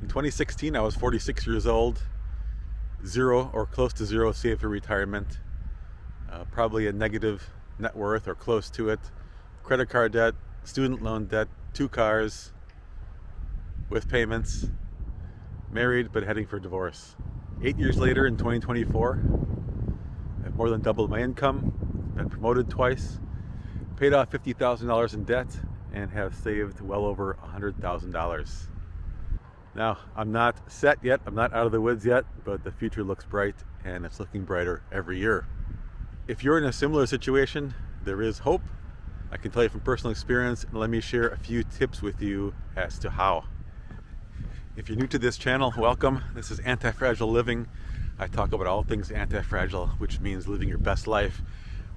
In 2016, I was 46 years old, zero or close to zero saved for retirement, probably a negative net worth or close to it, credit card debt, student loan debt, 2 cars with payments, married but heading for divorce. 8 years later, in 2024, I've more than doubled my income, been promoted twice, paid off $50,000 in debt, and have saved well over $100,000. Now, I'm not set yet, I'm not out of the woods yet, but the future looks bright and it's looking brighter every year. If you're in a similar situation, there is hope. I can tell you from personal experience, and let me share a few tips with you as to how. If you're new to this channel, welcome. This is Anti-Fragile Living. I talk about all things anti-fragile, which means living your best life,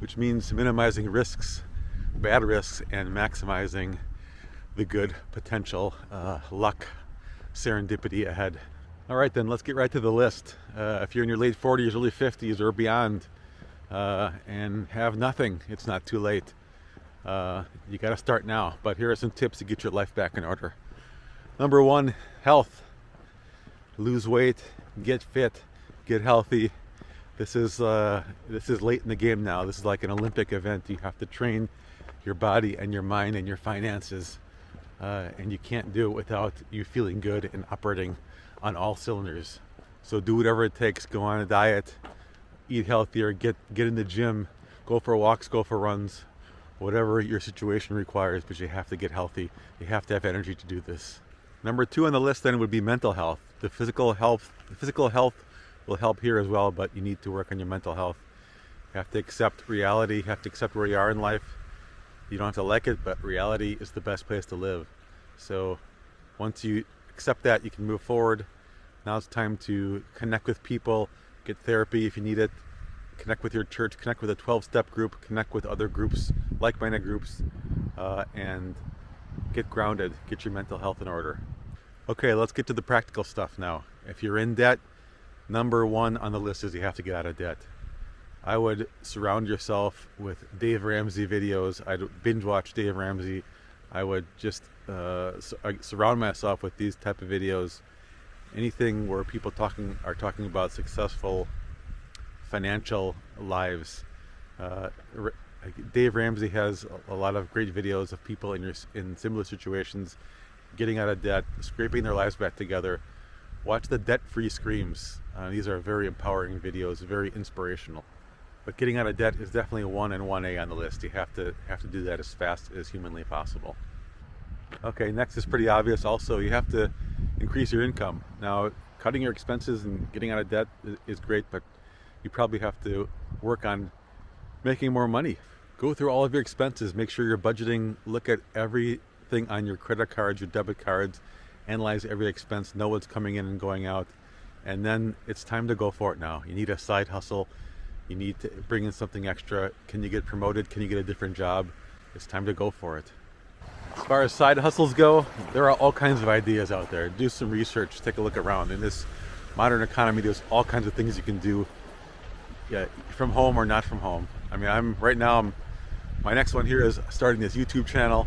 which means minimizing risks, bad risks, and maximizing the good potential, luck, serendipity ahead. All right, then let's get right to the list. If you're in your late 40s, early 50s, or beyond, and have nothing, it's not too late. You got to start now. But here are some tips to get your life back in order. Number 1, health. Lose weight, get fit, get healthy. This is late in the game now. This is like an Olympic event. You have to train your body and your mind and your finances. And you can't do it without you feeling good and operating on all cylinders. So do whatever it takes. Go on a diet, eat healthier, get in the gym, go for walks, go for runs, whatever your situation requires, but you have to get healthy. You have to have energy to do this. Number 2 on the list then would be mental health. The physical health will help here as well, but you need to work on your mental health. You have to accept reality, you have to accept where you are in life. You don't have to like it, but reality is the best place to live. So once you accept that, you can move forward. Now it's time to connect with people, get therapy if you need it, connect with your church, connect with a 12-step group, connect with other groups, like-minded groups, and get grounded, get your mental health in order. Okay, let's get to the practical stuff now. If you're in debt, number 1 on the list is you have to get out of debt. I would surround yourself with Dave Ramsey videos. I'd binge watch Dave Ramsey. I would just surround myself with these type of videos. Anything where people are talking about successful financial lives. Dave Ramsey has a lot of great videos of people in similar situations, getting out of debt, scraping their lives back together. Watch the debt-free screams. These are very empowering videos, very inspirational. But getting out of debt is definitely 1 and 1A on the list. You have to do that as fast as humanly possible. Okay, next is pretty obvious also. You have to increase your income. Now, cutting your expenses and getting out of debt is great, but you probably have to work on making more money. Go through all of your expenses, make sure you're budgeting, look at everything on your credit cards, your debit cards, analyze every expense, know what's coming in and going out, and then it's time to go for it now. You need a side hustle. You need to bring in something extra. Can you get promoted? Can you get a different job? It's time to go for it. As far as side hustles go, there are all kinds of ideas out there. Do some research, take a look around. In this modern economy, there's all kinds of things you can do, from home or not from home. I mean, my next one here is starting this YouTube channel.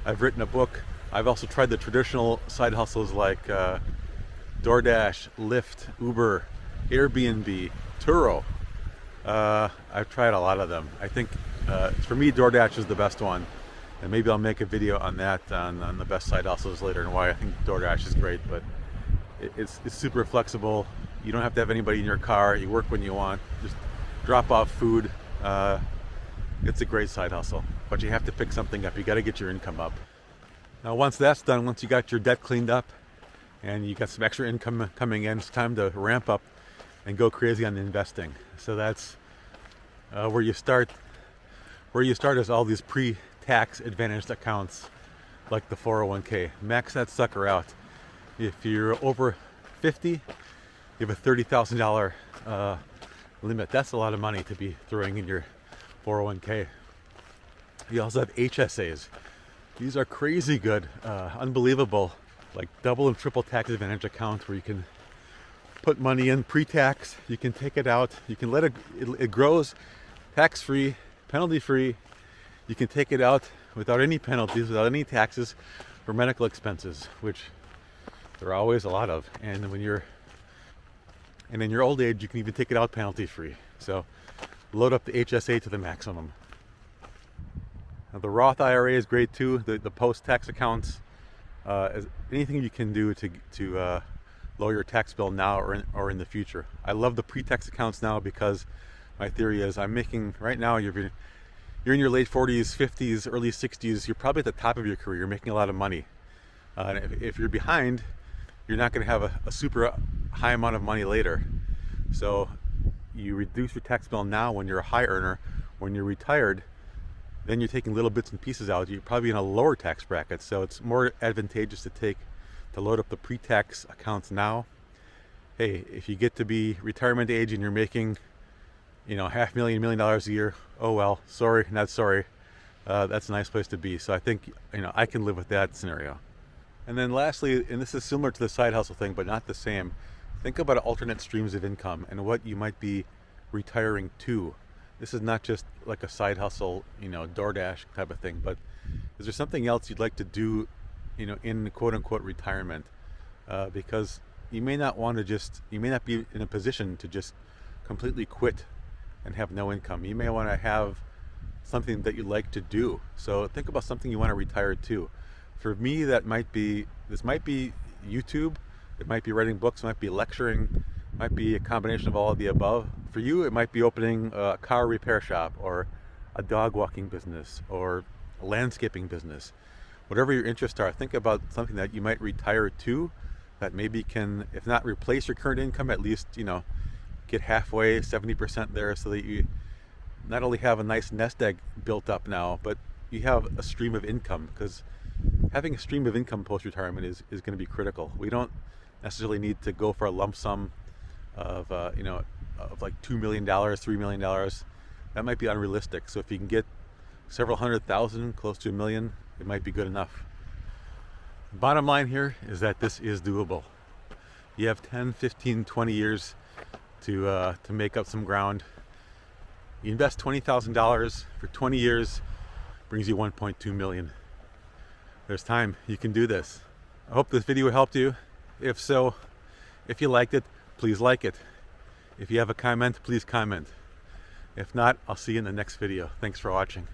I've written a book. I've also tried the traditional side hustles like DoorDash, Lyft, Uber, Airbnb, Turo. I've tried a lot of them. I think for me, DoorDash is the best one, and maybe I'll make a video on that on the best side hustles later and why I think DoorDash is great. But it's super flexible. You don't have to have anybody in your car. You work when you want. Just drop off food. It's a great side hustle, but you have to pick something up. You got to get your income up. Now, once that's done, once you got your debt cleaned up and you got some extra income coming in, it's time to ramp up and go crazy on the investing. So that's where you start. Where you start is all these pre-tax advantaged accounts like the 401k. Max that sucker out. If you're over 50, you have a $30,000 limit. That's a lot of money to be throwing in your 401k. You also have HSAs. These are crazy good, unbelievable, like double and triple tax advantage accounts where you can put money in pre-tax, you can take it out, you can let it grows tax-free, penalty-free. You can take it out without any penalties, without any taxes for medical expenses, which There are always a lot of. And in your old age, you can even take it out penalty free. So load up the HSA to the maximum. Now, the Roth IRA is great too. The post-tax accounts, anything you can do to lower your tax bill now or in the future. I love the pre-tax accounts now because my theory is I'm making right now. You're in your late 40s, 50s, early 60s. You're probably at the top of your career. You're making a lot of money. And if you're behind, you're not going to have a super high amount of money later. So you reduce your tax bill now when you're a high earner. When you're retired, then you're taking little bits and pieces out. You're probably in a lower tax bracket. So it's more advantageous to load up the pre-tax accounts now. Hey, if you get to be retirement age and you're making, $500,000, $1 million a year, oh well, sorry, not sorry. That's a nice place to be. So I think, I can live with that scenario. And then lastly, and this is similar to the side hustle thing, but not the same, think about alternate streams of income and what you might be retiring to. This is not just like a side hustle, DoorDash type of thing, but is there something else you'd like to do, in quote unquote retirement? Because you may not be in a position to just completely quit and have no income. You may want to have something that you like to do. So think about something you want to retire to. For me, this might be YouTube, it might be writing books, it might be lecturing, it might be a combination of all of the above. For you, it might be opening a car repair shop or a dog walking business or a landscaping business. Whatever your interests are, think about something that you might retire to that maybe can, if not replace your current income, at least, get halfway, 70% there, so that you not only have a nice nest egg built up now, but you have a stream of income, because having a stream of income post-retirement is going to be critical. We don't necessarily need to go for a lump sum of like $2 million, $3 million. That might be unrealistic. So if you can get several $100,000, close to $1 million, it might be good enough. Bottom line here is that this is doable. You have 10, 15, 20 years to make up some ground. You invest $20,000 for 20 years, brings you 1.2 million. There's time. You can do this. I hope this video helped you. If so, if you liked it, please like it. If you have a comment, please comment. If not, I'll see you in the next video. Thanks for watching.